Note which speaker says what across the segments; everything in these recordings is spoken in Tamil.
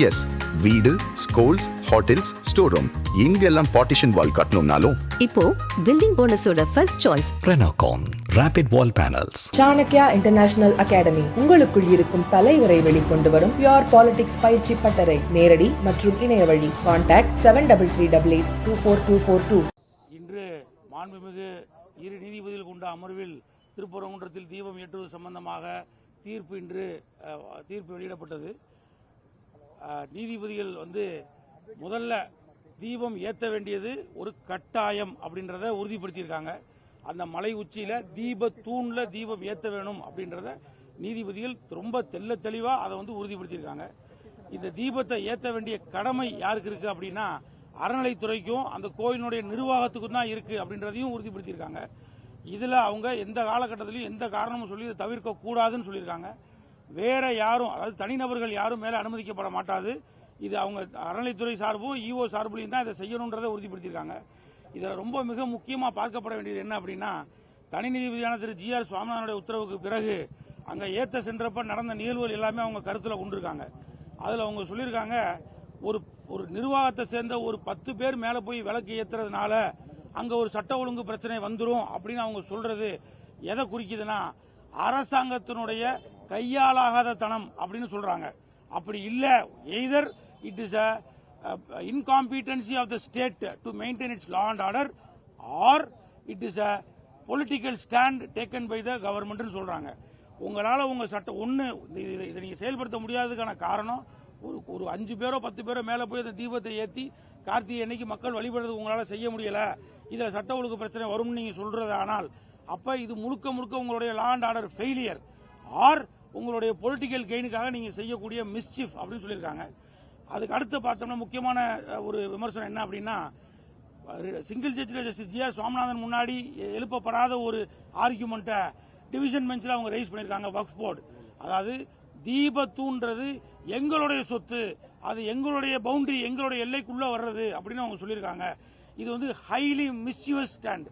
Speaker 1: எஸ், வீடு, ஸ்கூல்ஸ், ஹோட்டல்ஸ், ஸ்டோர் ரூம் இங்கெல்லாம் பார்ட்டிஷன் வால் கட்டணும்னாலும்
Speaker 2: இப்போ பில்டிங் போனஸோட first choice
Speaker 3: Renocon Rapid Wall Panels.
Speaker 4: Chanakya international academy உங்களுக்குள் இருக்கும் தலைவரை வெளிக்கொண்டு வரும் பியூர் பாலிடிக்ஸ் பயிற்சி பட்டறை. நேரடி மற்றும் இணைய வழி. கான்டாக்ட் 7338824242.
Speaker 5: இன்று மாண்புமிகு இரு நீதிபதிகள் கொண்ட அமர்வில் திருப்பரங்குன்றத்தில் தீபம் ஏற்றுவது சம்பந்தமாக தீர்ப்பு வெளியிடப்பட்டது. நீதிபதிகள் முதல்ல தீபம் ஏற்ற வேண்டியது ஒரு கட்டாயம் அப்படின்றத உறுதிப்படுத்தியிருக்காங்க. அந்த மலை உச்சியில தூண்ல தீபம் ஏற்ற வேணும் அப்படின்றத நீதிபதிகள் ரொம்ப தெள்ள தெளிவா அதை உறுதிப்படுத்தியிருக்காங்க. இந்த தீபத்தை ஏற்ற வேண்டிய கடமை யாருக்கு இருக்கு அப்படின்னா அறநிலைத்துறைக்கும் அந்த கோயிலுடைய நிர்வாகத்துக்கும் தான் இருக்கு அப்படின்றதையும் உறுதிப்படுத்தியிருக்காங்க. இதுல அவங்க எந்த காலகட்டத்திலையும் எந்த காரணமும் சொல்லி இதை தவிர்க்க கூடாதுன்னு சொல்லியிருக்காங்க. வேற யாரும், அதாவது தனிநபர்கள் யாரும் மேல அனுமதிக்கப்பட மாட்டாது. இது அவங்க அறநிலைத்துறை சார்பும் ஈஓ சார்புலையும் தான் இதை செய்யணுன்றதை உறுதிப்படுத்தியிருக்காங்க. இதில் ரொம்ப மிக முக்கியமாக பார்க்கப்பட வேண்டியது என்ன அப்படின்னா, தனி நீதிபதியான திரு GR சுவாமிநாதனுடைய உத்தரவுக்கு பிறகு அங்கே ஏற்ற சென்றப்ப நடந்த நிகழ்வுகள் எல்லாமே அவங்க கருத்தில் கொண்டிருக்காங்க. அதில் அவங்க சொல்லியிருக்காங்க, ஒரு நிர்வாகத்தை சேர்ந்த ஒரு 10 பேர் மேலே போய் விளக்கு ஏற்றுறதுனால அங்கே ஒரு சட்ட ஒழுங்கு பிரச்சனை வந்துடும் அப்படின்னு அவங்க சொல்றது எதை குறிக்குதுன்னா அரசாங்கத்தினுடைய கையாலாகாத தனம் அப்படின்னு சொல்றாங்க. அப்படி இல்ல, either it is a incompetency of the state to maintain its law and order or it is a political stand taken by the government னு சொல்றாங்க. உங்களால உங்க சட்டம் இதை நீங்க செயல்படுத்த முடியாததுக்கான காரணம் ஒரு 5 பேரோ 10 பேரோ மேல போய் அந்த தீபத்தை ஏற்றி கார்த்திகை அன்னைக்கு மக்கள் வழிபடுறது உங்களால செய்ய முடியல, இதுல சட்ட ஒழுங்கு பிரச்சனை வரும்னு நீங்க சொல்றது. ஆனால் அப்ப இது முழுக்க உங்களுடைய law and order failure R உங்களுடைய பொலிட்டிக்கல் கெயினுக்காக நீங்க செய்யக்கூடிய மிஸ்சீஃப் அப்படின்னு சொல்லியிருக்காங்க. அதுக்கு அடுத்து பார்த்தோம்னா முக்கியமான ஒரு விமர்சனம் என்ன அப்படின்னா, சிங்கிள் ஜட்ஜில் ஜஸ்டிஸ் GR சுவாமிநாதன் முன்னாடி எழுப்பப்படாத ஒரு ஆர்குமெண்ட்டை டிவிஷன் பெஞ்சில் அவங்க ரைஸ் பண்ணியிருக்காங்க. வக்ஃப் போர்டு, அதாவது தீபத்தூன்றது எங்களுடைய சொத்து, அது எங்களுடைய பவுண்டரி, எங்களுடைய எல்லைக்குள்ள வர்றது அப்படின்னு அவங்க சொல்லியிருக்காங்க. இது ஹைலி மிஸ்சிவஸ் ஸ்டாண்ட்.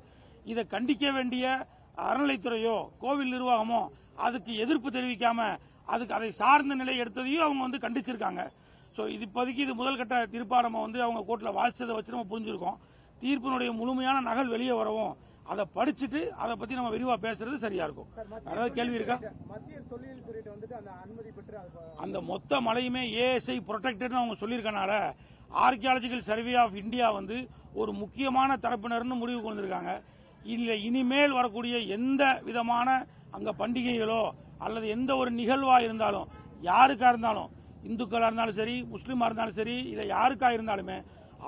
Speaker 5: இதை கண்டிக்க வேண்டிய அறநிலைத்துறையோ கோவில் நிர்வாகமோ அதுக்கு எதிர்ப்பு தெரிவிக்காம அதை சார்ந்த நிலை எடுத்ததையும் அவங்க கண்டிச்சிருக்காங்க. ஸோ இப்போதைக்கு இது முதல் கட்ட தீர்ப்பா நம்ம அவங்க கோர்ட்ல வாசிச்சதை வச்சு நம்ம புரிஞ்சிருக்கோம். தீர்ப்பினுடைய முழுமையான நகல் வெளியே வரவும் அதை படிச்சுட்டு அதை பத்தி நம்ம விரிவா பேசுறது சரியா இருக்கும். அதாவது கேள்வி இருக்கா? அந்த மொத்த மலையுமே ASI ப்ரொடெக்டட் அவங்க சொல்லியிருக்கனால ஆர்கியாலஜிக்கல் சர்வே ஆஃப் இந்தியா ஒரு முக்கியமான தரப்பினர்னு முடிவு கொண்டிருக்காங்க. இல்ல இனிமேல் வரக்கூடிய எந்த விதமான அங்க பண்டிகைகளோ அல்லது எந்த ஒரு நிகழ்வா இருந்தாலும் யாருக்கா இருந்தாலும், இந்துக்களா இருந்தாலும் சரி, முஸ்லீமா இருந்தாலும் சரி, இல்ல யாருக்கா இருந்தாலுமே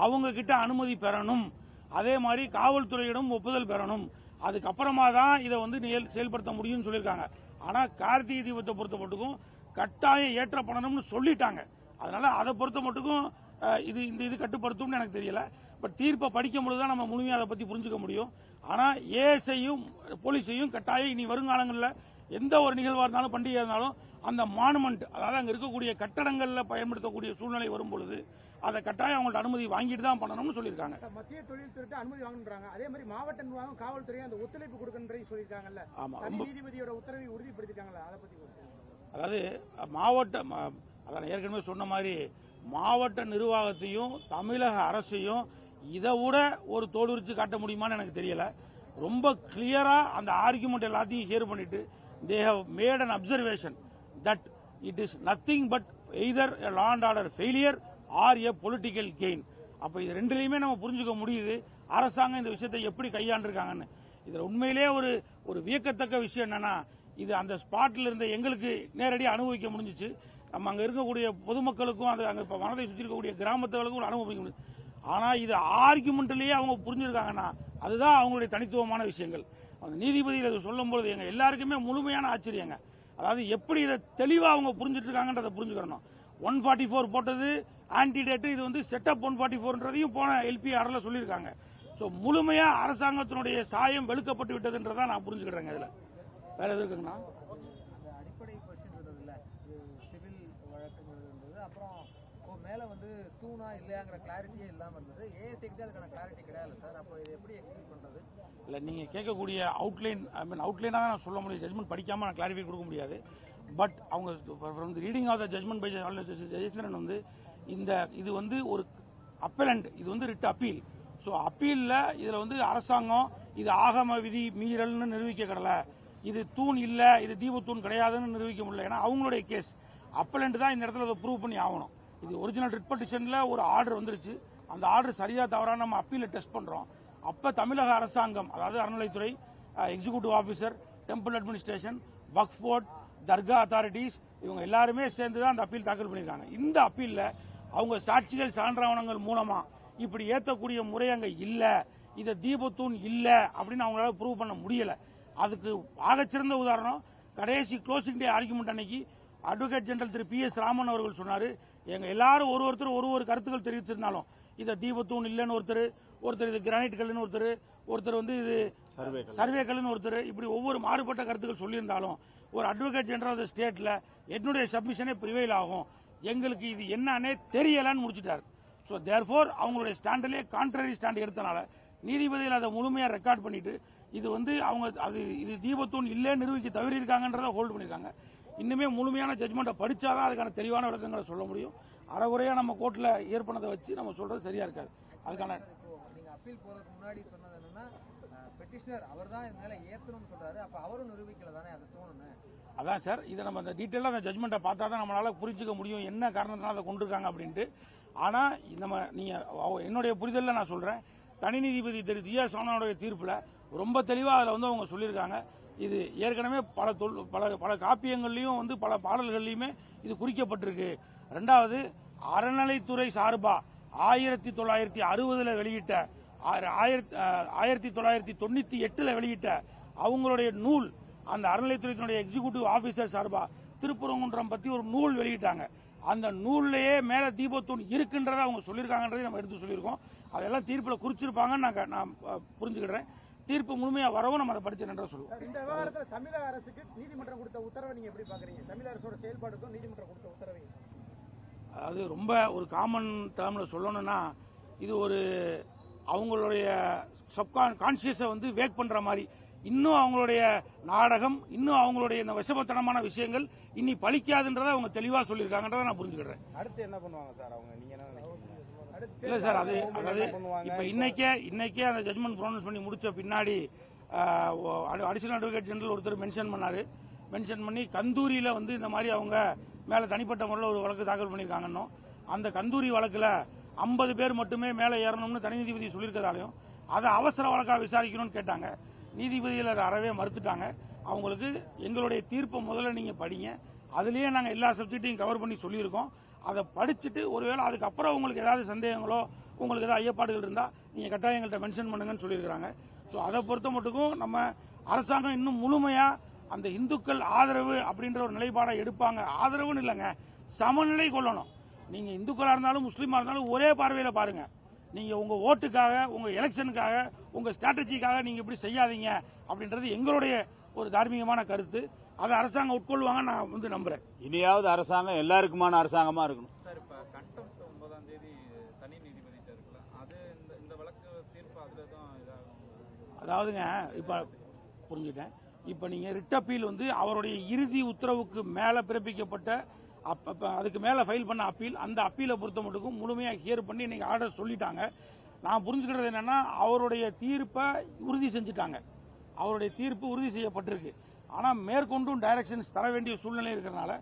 Speaker 5: அவங்க கிட்ட அனுமதி பெறணும். அதே மாதிரி காவல்துறையிடம் ஒப்புதல் பெறணும். அதுக்கப்புறமா தான் இதை செயல்படுத்த முடியும்னு சொல்லியிருக்காங்க. ஆனா கார்த்திகை தீபத்தை பொறுத்த மட்டுக்கும் கட்டாயம் ஏற்றப்படணும்னு சொல்லிட்டாங்க. அதனால அதை பொறுத்த மட்டுக்கும் இது கட்டுப்படுத்தும்னு எனக்கு தெரியல. பட் தீர்ப்பை படிக்கும் பொழுதுதான் நம்ம முழுமையாக அதை பத்தி புரிஞ்சுக்க முடியும். ஆனா ஏஎஸ்ஐயும் போலீஸையும் கட்டாயம் இனி வருங்காலங்களில் எந்த ஒரு நிகழ்வா இருந்தாலும் பண்டிகை இருந்தாலும் அந்த மானுமெண்ட், அதாவது அங்க இருக்கக்கூடிய கட்டடங்கள்ல பயன்படுத்தக்கூடிய சூழ்நிலை வரும் பொழுது அதை கட்டாயம் அவங்கள்ட்ட அனுமதி வாங்கிட்டு தான் பண்ணணும்னு சொல்லியிருக்காங்க. மத்திய தொழில்துறை அனுமதி வாங்குறாங்க, அதே மாதிரி மாவட்ட நிர்வாகம் காவல்துறை அந்த ஒத்துழைப்பு கொடுக்கணும் சொல்லியிருக்காங்கல்ல. ஆமா, நீதிபதியோட உத்தரவை உறுதிப்படுத்திட்டாங்களா? அதை பத்தி அதாவது அதான் ஏற்கனவே சொன்ன மாதிரி மாவட்ட நிர்வாகத்தையும் தமிழக அரசையும் இதை விட ஒரு தோலுரிச்சு காட்ட முடியுமான்னு எனக்கு தெரியல. ரொம்ப கிளியரா அந்த ஆர்குமெண்ட் எல்லாத்தையும் ஹியர் பண்ணிட்டு they have made an observation that it is nothing but either a law and order failure or a political gain. அப்ப இது ரெண்டுலயுமே நம்ம புரிஞ்சுக்க முடியுது அரசாங்கம் இந்த விஷயத்தை எப்படி கையாண்டிருக்காங்கன்னு. இதுல உண்மையிலேயே ஒரு வியக்கத்தக்க விஷயம் என்னன்னா, இது அந்த ஸ்பாட்ல இருந்த எங்களுக்கு நேரடியாக அனுபவிக்க முடிஞ்சிச்சு. நம்ம அங்க இருக்கக்கூடிய பொதுமக்களுக்கும் அங்க மனதை சுற்றி இருக்கக்கூடிய கிராமத்துகளுக்கும் அனுபவிக்க முடியும். ஆனா இது ஆர்குமெண்ட்லயே அவங்க புரிஞ்சிருக்காங்கன்னா அதுதான் அவங்களுடைய தனித்துவமான விஷயங்கள். அந்த நீதிபதிகள் சொல்லும்போது எங்க எல்லாருக்குமே முழுமையான ஆச்சரியங்க. அதாவது எப்படி இதை தெளிவா அவங்க புரிஞ்சுட்டு இருக்காங்கன்றதை புரிஞ்சுக்கணும். 144 போட்டது ஆன்டிடேட், இது செட்டப் 144ன்றதையும் போன LPRல சொல்லியிருக்காங்க. ஸோ முழுமையா அரசாங்கத்தினுடைய சாயம் வெளுக்கப்பட்டு விட்டதுன்றதை நான் புரிஞ்சுக்கிறேங்க. இதுல வேற எது இருக்குங்கண்ணா?
Speaker 6: அடிப்படை சிவில் வழக்குகள் இருந்தது, அப்புறம் மேல தூணா இல்லையாங்கிற கிளாரிட்டியே இல்லாம இருந்தது. ஏஎஸ்ஐக்கு அதுக்கான கிளாரிட்டி கிடையாது சார். அப்போ இது எப்படி எக்ஸிக்யூட் பண்றது?
Speaker 5: இல்ல நீங்க கேட்கக்கூடிய அவுட்லைனா தான் நான் சொல்ல முடியும். ஜட்மெண்ட் படிக்காம நான் கிளாரிஃபை கொடுக்க முடியாது. பட் அவங்க reading of the judgement by Jayachandran இது வந்து ஒரு அப்பலண்ட், இது வந்து ரிட் அப்பீல். ஸோ அப்பீலில் இதில் வந்து அரசாங்கம் இது ஆகம விதி மீறல்னு நிரூபிக்க கடலை, இது தூண் இல்லை, இது தீபத்தூண் கிடையாதுன்னு நிரூபிக்க முடியல. ஏன்னா அவங்களுடைய கேஸ் அப்பலண்ட் தான் இந்த இடத்துல அதை ப்ரூவ் பண்ணி ஆகணும். இது ஒரிஜினல் ரிட் பெட்டிஷனில் ஒரு ஆர்டர் வந்துருச்சு, அந்த ஆர்டர் சரியா தவறாக நம்ம அப்பீலில் டெஸ்ட் பண்ணுறோம். அப்போ தமிழக அரசாங்கம், அதாவது அறநிலைத்துறை, எக்ஸிக்யூட்டிவ் ஆஃபீஸர், டெம்பிள் அட்மினிஸ்ட்ரேஷன், வக்ஃப் போர்ட், தர்கா அத்தாரிட்டிஸ், இவங்க எல்லாருமே சேர்ந்து தான் அந்த அப்பீல் தாக்கல் பண்ணியிருக்காங்க. இந்த அப்பீலில் அவங்க சாட்சிகள் சான்றாவணங்கள் மூலமா இப்படி ஏற்றக்கூடிய முறை அங்கே இல்லை, இதை தீபத்தூண் இல்லை அப்படின்னு அவங்களால ப்ரூவ் பண்ண முடியல. அதுக்கு ஆகச்சிறந்த உதாரணம், கடைசி க்ளோசிங் டே ஆர்குமெண்ட் அன்னைக்கு அட்வொகேட் ஜெனரல் திரு PS ராமன் அவர்கள் சொன்னாரு, எங்க எல்லாரும் ஒருத்தர் ஒரு கருத்துக்கள் தெரிவித்திருந்தாலும் இதை தீபத்தூண் இல்லைன்னு ஒருத்தர் இது கிரானைட் கல்லுன்னு ஒருத்தர் வந்து இது சர்வே கல்லுன்னு ஒருத்தர், இப்படி ஒவ்வொரு மாறுபட்ட கருத்துக்கள் சொல்லியிருந்தாலும் ஒரு அட்வொகேட் ஜெனரல் ஆஃப் த ஸ்டேட்ல என்னுடைய சப்மிஷனே ப்ரிவைல் ஆகும், எங்களுக்கு இது என்னன்னே தெரியலன்னு முடிச்சிட்டாரு. ஸோ தேர்ஃபோர் அவங்களுடைய ஸ்டாண்டிலே கான்ட்ரரி ஸ்டாண்ட் எடுத்தனால நீதிபதிகள் அதை முழுமையாக ரெக்கார்ட் பண்ணிட்டு இது வந்து அவங்க இது தீபத்தூண் இல்லே நிரூபிக்க தவறியிருக்காங்கன்றதை ஹோல்டு பண்ணியிருக்காங்க. இன்னுமே முழுமையான ஜட்மெண்ட்டை படிச்சாதான் அதுக்கான தெளிவான விளக்கங்களை சொல்ல முடியும். அறகுறையா நம்ம கோர்ட்ல ஏற்பனதை வச்சு நம்ம சொல்றது சரியா இருக்காது. அதுக்கான
Speaker 6: நீங்க அப்பீல் போறதுக்கு முன்னாடி சொன்னது என்னன்னா, பெட்டிஷனர் அவர் தான் இது மேல ஏத்தணும்னு சொல்றாரு, அப்ப அவரும் நிரூபிக்கல தானே அது தோணுன்னு.
Speaker 5: அதான் சார், இதை நம்ம அந்த டீட்டெயிலாக அந்த ஜட்மெண்ட்டை பார்த்தா தான் நம்மளால புரிஞ்சுக்க முடியும் என்ன காரணத்தினால அதை கொண்டிருக்காங்க அப்படின்ட்டு. ஆனா நீங்க என்னுடைய புரிதலில் நான் சொல்றேன், தனி நீதிபதி திரு GR சோமனாவுடைய தீர்ப்புல ரொம்ப தெளிவா அதில் வந்து அவங்க சொல்லியிருக்காங்க. இது ஏற்கனவே பல காப்பியங்கள்லயும் வந்து பல பாடல்கள்லயுமே இது குறிக்கப்பட்டிருக்கு. ரெண்டாவது, அறநிலைத்துறை சார்பா 1960 வெளியிட்ட 1998 வெளியிட்ட அவங்களுடைய நூல், அந்த அறநிலைத்துறையினுடைய எக்ஸிக்யூட்டிவ் ஆபீசர் சார்பா திருப்பரங்குன்றம் பத்தி ஒரு நூல் வெளியிட்டாங்க. அந்த நூல்லையே மேல தீபத்தூண் இருக்குன்றதை அவங்க சொல்லியிருக்காங்கன்றதை நம்ம எடுத்து சொல்லியிருக்கோம். அதெல்லாம் தீர்ப்புல குறிச்சிருப்பாங்கன்னு நான் புரிஞ்சுக்கிறேன். தீர்ப்பு முழுமையா வரவும் நம்ம அதை படிச்சு நன்றா சொல்லுவோம்.
Speaker 7: இந்த விவகாரத்தில் தமிழக அரசுக்கு நீதிமன்றம் கொடுத்த உத்தரவை நீங்க எப்படி பாக்குறீங்க? தமிழக அரசோட செயல்பாடுக்கும் நீதிமன்றம் கொடுத்த உத்தரவை,
Speaker 5: அதாவது ரொம்ப ஒரு காமன் டேர்ம்ல சொல்லணும்னா, இது ஒரு அவங்களுடைய கான்சியஸை வந்து வேக் பண்ற மாதிரி, இன்னும் அவங்களுடைய நாடகம், இன்னும் அவங்களுடைய இந்த விஷமத்தனமான விஷயங்கள் இனி பலிக்காதுன்றதை அவங்க தெளிவா சொல்லியிருக்காங்கன்றதை நான் புரிஞ்சுக்கிறேன்.
Speaker 7: அடுத்து என்ன பண்ணுவாங்க சார் அவங்க? நீங்க என்ன நினைக்கிறீங்க?
Speaker 5: இல்ல சார், அதாவது இப்ப இன்னைக்கே அந்த ஜட்மெண்ட் ப்ரொனவுன்ஸ் பண்ணி முடிச்ச பின்னாடி அடிஷனல் அட்வொகேட் ஜெனரல் ஒருத்தர் மென்ஷன் பண்ணி கந்தூரியில வந்து இந்த மாதிரி அவங்க மேல தனிப்பட்ட முறையில் ஒரு வழக்கு தாக்கல் பண்ணியிருக்காங்கன்னு, அந்த கந்தூரி வழக்குல 50 பேர் மட்டுமே மேல ஏறணும்னு தனி நீதிபதி சொல்லியிருக்கதாலையும் அதை அவசர வழக்கா விசாரிக்கணும்னு கேட்டாங்க. நீதிபதிகள் அதை அறவே மறுத்துட்டாங்க. அவங்களுக்கு எங்களுடைய தீர்ப்பை முதல்ல நீங்க படிங்க, அதுலயே நாங்க எல்லா சப்ஜெக்டையும் கவர் பண்ணி சொல்லியிருக்கோம். அதை படிச்சுட்டு ஒருவேளை அதுக்கப்புறம் உங்களுக்கு ஏதாவது சந்தேகங்களோ உங்களுக்கு ஏதாவது ஐயப்பாடுகள் இருந்தா நீங்க கட்டாயம் எங்கள்கிட்ட மென்ஷன் பண்ணுங்கன்னு சொல்லியிருக்காங்க. ஸோ அதை பொறுத்த மட்டுக்கும் நம்ம அரசாங்கம் இன்னும் முழுமையா அந்த இந்துக்கள் ஆதரவு அப்படின்ற ஒரு நிலைப்பாடை எடுப்பாங்க. ஆதரவுன்னு இல்லைங்க, சமநிலை கொள்ளணும். நீங்க இந்துக்களா இருந்தாலும் முஸ்லீமா இருந்தாலும் ஒரே பார்வையில பாருங்க. நீங்க உங்க ஓட்டுக்காக, உங்க எலெக்ஷனுக்காக, உங்க ஸ்ட்ராட்டஜிக்காக நீங்க இப்படி செய்யாதீங்க அப்படின்றது எங்களுடைய ஒரு தார்மீகமான கருத்து. அதை அரசாங்கம் உட்கொள்வாங்க நான் வந்து நம்புறேன்.
Speaker 8: இனியாவது அரசாங்கம் எல்லாருக்குமான அரசாங்கமா இருக்கணும்.
Speaker 6: சார், இப்ப கண்டெம்ப்ட் 9ஆம் தேதி தனி நீதிபதி இருக்குல்ல, அது இந்த வழக்கு தீர்ப்பு அதுல தான் இதாகும்.
Speaker 5: அதாவதுங்க, இப்ப புரிஞ்சுட்டேன். இப்ப நீங்க ரிட் அப்பீல் வந்து அவருடைய இறுதி உத்தரவுக்கு மேல பிறப்பிக்கப்பட்ட அதுக்கு மேல ஃபைல் பண்ண அப்பீல், அந்த அப்பீலை பொறுத்த மட்டுக்கும் முழுமையா ஹியர் பண்ணி இன்னைக்கு ஆர்டர் சொல்லிட்டாங்க. நான் புரிஞ்சுக்கிறது என்னன்னா, அவருடைய தீர்ப்பை உறுதி செஞ்சுட்டாங்க, அவருடைய தீர்ப்பு உறுதி செய்யப்பட்டிருக்கு. ஆனா மேற்கொண்டும் டைரக்ஷன்ஸ் தர வேண்டிய சூழ்நிலை இருக்கிறதுனால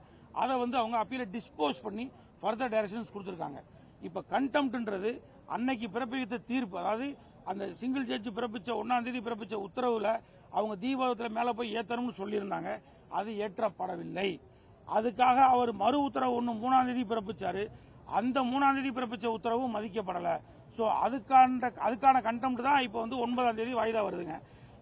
Speaker 5: அதை வந்து அவங்க அப்பீலை டிஸ்போஸ் பண்ணி ஃபர்தர் டைரக்ஷன்ஸ் கொடுத்திருக்காங்க. இப்ப கண்டெம்ப்ட்ன்றது அன்னைக்கு பிறப்பித்த தீர்ப்பு, அதாவது அந்த சிங்கிள் ஜட்ஜ் பிறப்பிச்ச 1ஆம் தேதி பிறப்பிச்ச உத்தரவுல அவங்க தீபாவளத்துல மேல போய் ஏத்தணும்னு சொல்லியிருந்தாங்க. அது ஏற்றப்படவில்லை. அதுக்காக அவர் மறு உத்தரவு 3ஆம் தேதி பிறப்பிச்சாரு. அந்த 3ஆம் தேதி பிறப்பிச்ச உத்தரவும் மதிக்கப்படல. சோ அதுக்கான கண்டெம்ப்ட் தான் இப்ப வந்து 9ஆம் தேதி வாய்தா வருதுங்க.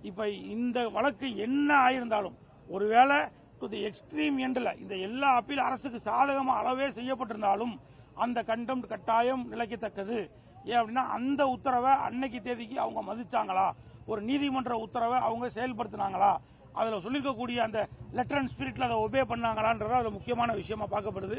Speaker 5: இப்ப இந்த வழக்கு என்ன ஆயிருந்தாலும், ஒருவேளை டு தி எக்ஸ்ட்ரீம் எண்ட்ல இந்த எல்லா அப்பீல் அரசுக்கு சாதகமா அளவே செய்யப்பட்டிருந்தாலும் அந்த கண்டெம்ப்ட் கட்டாயம் நிலைக்கத்தக்கது. ஏன் அப்படின்னா, அந்த உத்தரவை அன்னைக்கு தேதிக்கு அவங்க மதிச்சாங்களா, ஒரு நீதிமன்ற உத்தரவை அவங்க செயல்படுத்தினாங்களா, அதுல சொல்லிருக்கக்கூடிய அந்த லெட்டர் அண்ட் ஸ்பிரிட்ல அதை ஒபே பண்ணாங்களான்றது அதுல முக்கியமான விஷயமா பார்க்கப்படுது.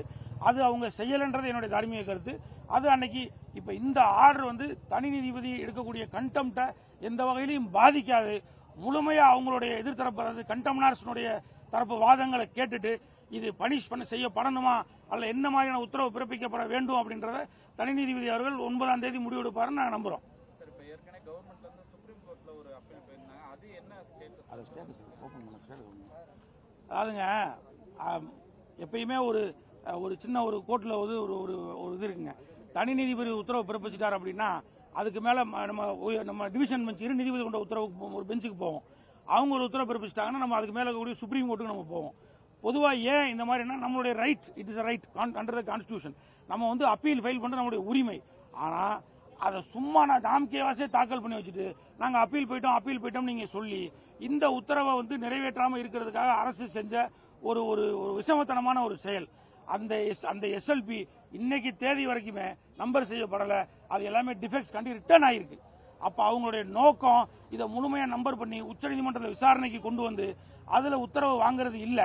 Speaker 5: அது அவங்க செய்யலன்றது என்னுடைய தார்மீக கருத்து. அது அன்னைக்கு இப்ப இந்த ஆர்டர் வந்து தனி நீதிபதி எடுக்கக்கூடிய கண்டெம்ப்ட எந்த வகையிலையும் பாதிக்காது. முழுமையா அவங்களுடைய எதிர்த்தரப்பு, அதாவது கண்டெம்னர்ஸ்னுடைய தரப்பு வாதங்களை கேட்டுட்டு இது பனிஷ் செய்யப்படணுமா அல்ல என்ன மாதிரியான உத்தரவு பிறப்பிக்கப்பட வேண்டும் அப்படின்றத தனி நீதிபதி அவர்கள் 9ஆம் தேதி முடிவெடுப்பாருன்னு நாங்கள் நம்புறோம். அதாவதுங்க எப்பயுமே ஒரு சின்ன ஒரு கோர்ட்ல ஒரு இது இருக்குங்க. தனி நீதிபதி உத்தரவு பிறப்பிச்சிட்டார் அப்படின்னா அதுக்கு மேல நம்ம டிவிஷன் பெஞ்ச் இரு நீதிபதி கொண்ட உத்தரவுக்கு ஒரு பெஞ்சுக்கு போவோம். அவங்க ஒரு உத்தரவு பிறப்பிச்சிட்டாங்கன்னா நம்ம அதுக்கு மேல கூடிய சுப்ரீம் கோர்ட்டுக்கு நம்ம போவோம். பொதுவா ஏன் இந்த மாதிரினா நம்மளுடைய right, it is right under the constitution. நம்ம வந்து அப்பீல் ஃபைல் பண்றது நம்மளுடைய உரிமை. ஆனா அதை சும்மா நாம்கேவாசே தாக்கல் பண்ணி வச்சுட்டு நாங்க அப்பீல் போயிட்டோம் நீங்க சொல்லி இந்த உத்தரவை வந்து நிறைவேற்றாம இருக்கிறதுக்காக அரசு செஞ்ச ஒரு விஷமத்தனமான ஒரு செயல். அந்த எஸ்எல்பி இன்னைக்கு தேதி வரைக்குமே நம்பர் செய்யப்படல. அது எல்லாமே டிஃபெக்ட்ஸ் கண்டி ரிட்டர்ன் ஆயிருக்கு. அப்ப அவங்களுடைய நோக்கம் இதை முழுமையா நம்பர் பண்ணி உச்சநீதிமன்றத்தில் விசாரணைக்கு கொண்டு வந்து அதுல உத்தரவு வாங்குறது இல்ல.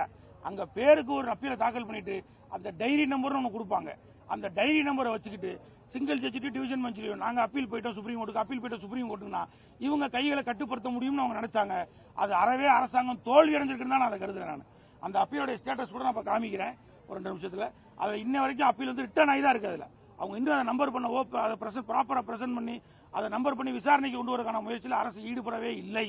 Speaker 5: அங்க பேருக்கு ஒரு அப்பீலை தாக்கல் பண்ணிட்டு அந்த டைரி நம்பர் ஒன்று கொடுப்பாங்க. அந்த டைரி நம்பரை வச்சுக்கிட்டு சிங்கிள் ஜட்ஜி டிவிஷன் பெஞ்சிலையும் நாங்க அப்பீல் போயிட்டோம் சுப்ரீம் கோர்ட்டுக்குன்னா இவங்க கைகளை கட்டுப்படுத்த முடியும்னு அவங்க நினைச்சாங்க. அது அறவே அரசாங்கம் தோல்வி அடைஞ்சிருக்குன்னு தான் நான் அதை கருதுறேன். நான் அந்த அப்பீலோட ஸ்டேட்டஸ் கூட நான் காமிக்கிறேன் ஒரு 2 நிமிஷத்துல. அதை இன்ன வரைக்கும் அப்பீல் வந்து ரிட்டர்ன் ஆகி தான் இருக்கு. அதுல அவங்க இன்னும் அதை நம்பர் பண்ண ப்ராப்பரா பிரசன்ட் பண்ணி அதை நம்பர் பண்ணி விசாரணைக்கு கொண்டு வரக்கான முயற்சியில் அரசு ஈடுபடவே இல்லை.